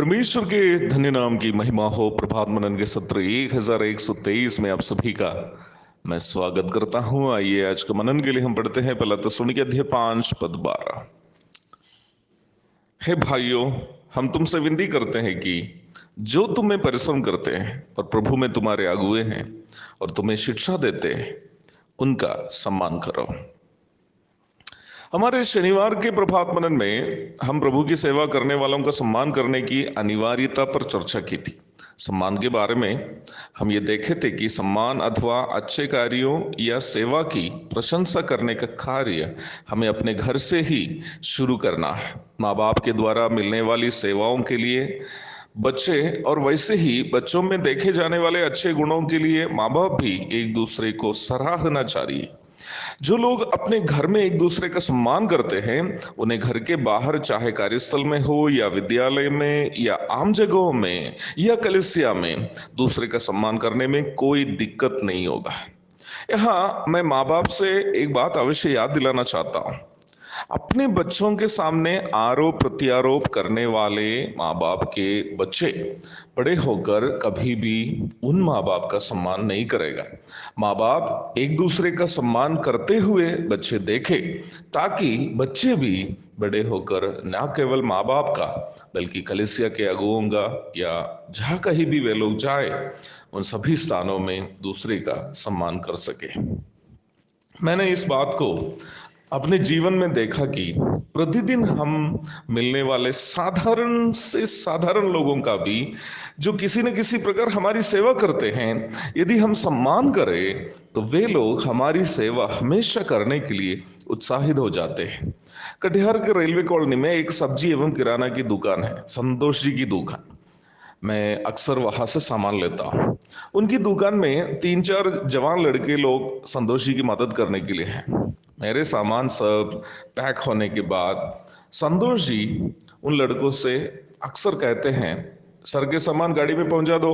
परमेश्वर के धन्य नाम की महिमा हो। प्रभात मनन के सत्र 1123 में आप सभी का मैं स्वागत करता हूं। आइए आज के मनन के लिए हम पढ़ते हैं पहला थिस्सलुनीके अध्याय 5 पद 12। हे भाइयों, हम तुमसे विनती करते हैं कि जो तुम्हें परिश्रम करते हैं और प्रभु में तुम्हारे अगुए हैं और तुम्हें शिक्षा देते हैं, उनका सम्मान करो। हमारे शनिवार के प्रभात मनन में हम प्रभु की सेवा करने वालों का सम्मान करने की अनिवार्यता पर चर्चा की थी। सम्मान के बारे में हम ये देखे थे कि सम्मान अथवा अच्छे कार्यों या सेवा की प्रशंसा करने का कार्य हमें अपने घर से ही शुरू करना है। माँ बाप के द्वारा मिलने वाली सेवाओं के लिए बच्चे और वैसे ही बच्चों में देखे जाने वाले अच्छे गुणों के लिए माँ बाप भी एक दूसरे को सराहना चाहिए। जो लोग अपने घर में एक दूसरे का सम्मान करते हैं, उन्हें घर के बाहर चाहे कार्यस्थल में हो या विद्यालय में या आम जगहों में या कलीसिया में दूसरे का सम्मान करने में कोई दिक्कत नहीं होगा। यहाँ मैं माँ बाप से एक बात अवश्य याद दिलाना चाहता हूँ। अपने बच्चों के सामने आरोप प्रत्यारोप करने वाले माँ बाप के बच्चे बड़े होकर कभी भी उन माँ बाप का सम्मान नहीं करेगा। माँ बाप एक दूसरे का सम्मान करते हुए बच्चे देखे, ताकि बच्चे भी बड़े होकर न केवल माँ बाप का बल्कि कलीसिया के अगुओं का या जहाँ कहीं भी वे लोग जाए, उन सभी स्थानों में दूसरे का सम्मान कर सके। मैंने इस बात को अपने जीवन में देखा कि प्रतिदिन हम मिलने वाले साधारण से साधारण लोगों का भी जो किसी न किसी प्रकार हमारी सेवा करते हैं, यदि हम सम्मान करें तो वे लोग हमारी सेवा हमेशा करने के लिए उत्साहित हो जाते हैं। कटिहार के रेलवे कॉलोनी में एक सब्जी एवं किराना की दुकान है, संतोष जी की दुकान। मैं अक्सर वहां से सामान लेता हूँ। उनकी दुकान में 3-4 जवान लड़के लोग संतोष जी की मदद करने के लिए हैं। मेरे सामान सब पैक होने के बाद संतोष जी उन लड़कों से अक्सर कहते हैं, सर के सामान गाड़ी में पहुंचा दो।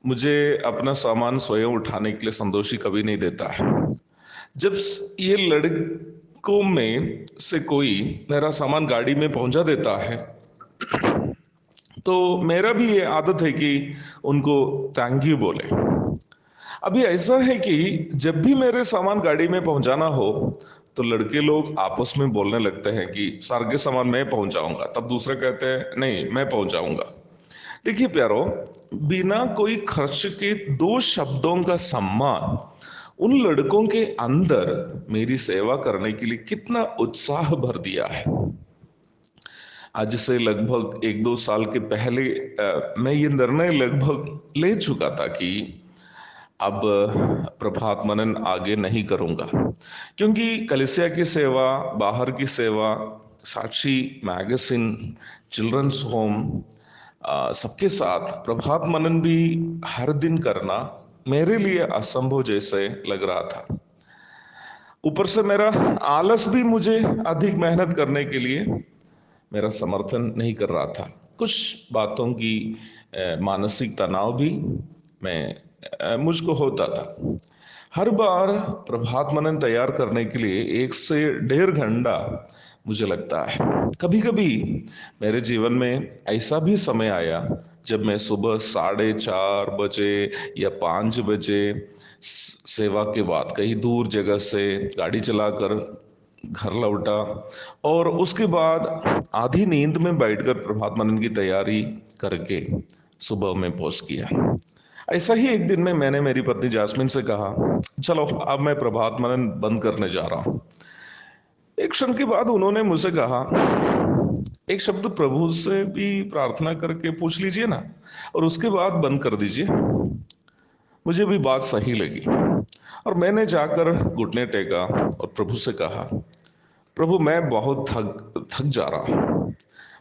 मुझे अपना सामान स्वयं उठाने के लिए संतोष जी कभी नहीं देता है। जब ये लड़कों में से कोई मेरा सामान गाड़ी में पहुंचा देता है तो मेरा भी ये आदत है कि उनको थैंक यू बोले। अभी ऐसा है कि जब भी मेरे सामान गाड़ी में पहुंचाना हो तो लड़के लोग आपस में बोलने लगते हैं कि सर के सामान मैं पहुंचाऊंगा, तब दूसरे कहते हैं नहीं मैं पहुंचाऊंगा। देखिए प्यारो, बिना कोई खर्च के 2 शब्दों का सम्मान उन लड़कों के अंदर मेरी सेवा करने के लिए कितना उत्साह भर दिया है। आज से लगभग 1-2 साल के पहले मैं ये निर्णय लगभग ले चुका था कि अब प्रभात मनन आगे नहीं करूंगा, क्योंकि कलीसिया की सेवा, बाहर की सेवा, साक्षी मैगजीन, चिल्ड्रंस होम, सबके साथ प्रभात मनन भी हर दिन करना मेरे लिए असंभव जैसे लग रहा था। ऊपर से मेरा आलस भी मुझे अधिक मेहनत करने के लिए मेरा समर्थन नहीं कर रहा था। कुछ बातों की मानसिक तनाव भी मुझको होता था। हर बार प्रभात मनन तैयार करने के लिए 1 से 1.5 घंटा मुझे लगता है। कभी कभी मेरे जीवन में ऐसा भी समय आया जब मैं सुबह 4:30 बजे या 5 बजे सेवा के बाद कहीं दूर जगह से गाड़ी चलाकर घर लौटा और उसके बाद आधी नींद में बैठकर प्रभात मनन की तैयारी करके सुबह में पहुंच किया। ऐसा ही एक दिन में मैंने मेरी पत्नी जास्मिन से कहा, चलो अब मैं प्रभात मनन बंद करने जा रहा हूं। एक क्षण के बाद उन्होंने मुझसे कहा, एक शब्द प्रभु से भी प्रार्थना करके पूछ लीजिए ना, और उसके बाद बंद कर दीजिए। मुझे भी बात सही लगी और मैंने जाकर घुटने टेका और प्रभु से कहा, प्रभु मैं बहुत थक जा रहा हूं,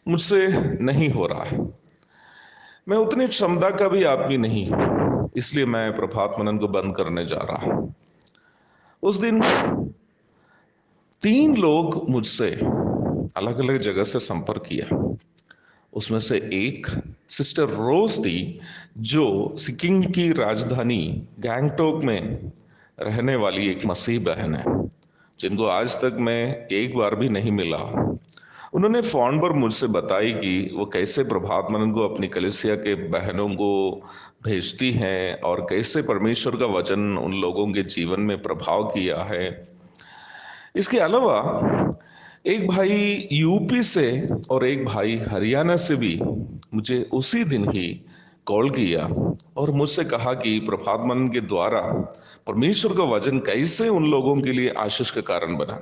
मुझसे नहीं हो रहा है, मैं उतनी क्षमता का भी आदमी नहीं, इसलिए मैं प्रभात मनन को बंद करने जा रहा हूं। उस दिन 3 लोग मुझसे अलग अलग जगह से संपर्क किया। उसमें से एक सिस्टर रोज थी, जो सिक्किम की राजधानी गैंगटोक में रहने वाली एक मसीह बहन है, जिनको आज तक मैं एक बार भी नहीं मिला। उन्होंने फोन पर मुझसे बताई कि वो कैसे प्रभात मनन को अपनी कलीसिया के बहनों को भेजती हैं और कैसे परमेश्वर का वचन उन लोगों के जीवन में प्रभाव किया है। इसके अलावा एक भाई यूपी से और एक भाई हरियाणा से भी मुझे उसी दिन ही कॉल किया और मुझसे कहा कि प्रभात मनन के द्वारा परमेश्वर का वचन कैसे उन लोगों के लिए आशीष का कारण बना।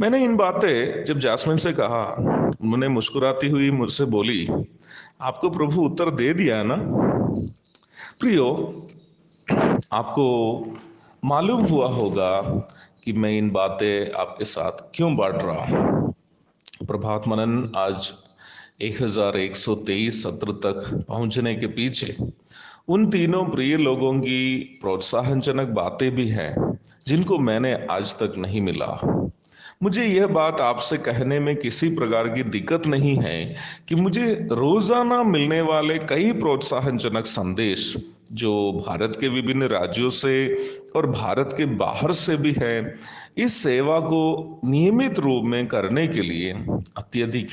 मैंने इन बातें जब जैस्मिन से कहा, उन्होंने मुस्कुराती हुई मुझसे बोली, आपको प्रभु उत्तर दे दिया ना प्रियो। आपको मालूम हुआ होगा कि मैं इन बातें आपके साथ क्यों बांट रहा हूं। प्रभात मनन आज 1123 सत्र तक पहुंचने के पीछे उन तीनों प्रिय लोगों की प्रोत्साहनजनक बातें भी हैं जिनको मैंने आज तक नहीं मिला। मुझे यह बात आपसे कहने में किसी प्रकार की दिक्कत नहीं है कि मुझे रोजाना मिलने वाले कई प्रोत्साहनजनक संदेश जो भारत के विभिन्न राज्यों से और भारत के बाहर से भी है, इस सेवा को नियमित रूप में करने के लिए अत्यधिक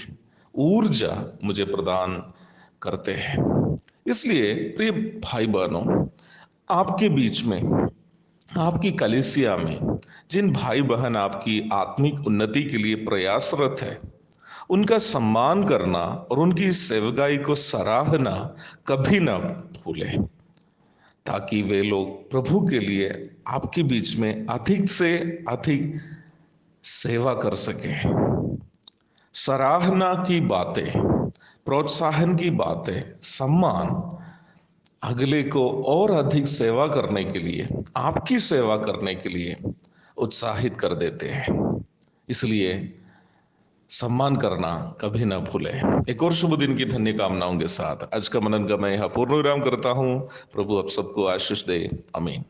ऊर्जा मुझे प्रदान करते हैं। इसलिए प्रिय भाई बहनों, आपके बीच में, आपकी कलीसिया में जिन भाई बहन आपकी आत्मिक उन्नति के लिए प्रयासरत है, उनका सम्मान करना और उनकी सेवकाई को सराहना कभी ना भूलें, ताकि वे लोग प्रभु के लिए आपके बीच में अधिक से अधिक सेवा कर सकें। सराहना की बातें, प्रोत्साहन की बातें, सम्मान अगले को और अधिक सेवा करने के लिए, आपकी सेवा करने के लिए उत्साहित कर देते हैं। इसलिए सम्मान करना कभी ना भूलें। एक और शुभ दिन की धन्य कामनाओं के साथ आज का मनन का मैं यहाँ पूर्ण विराम करता हूँ। प्रभु आप सबको आशीष दे। आमीन।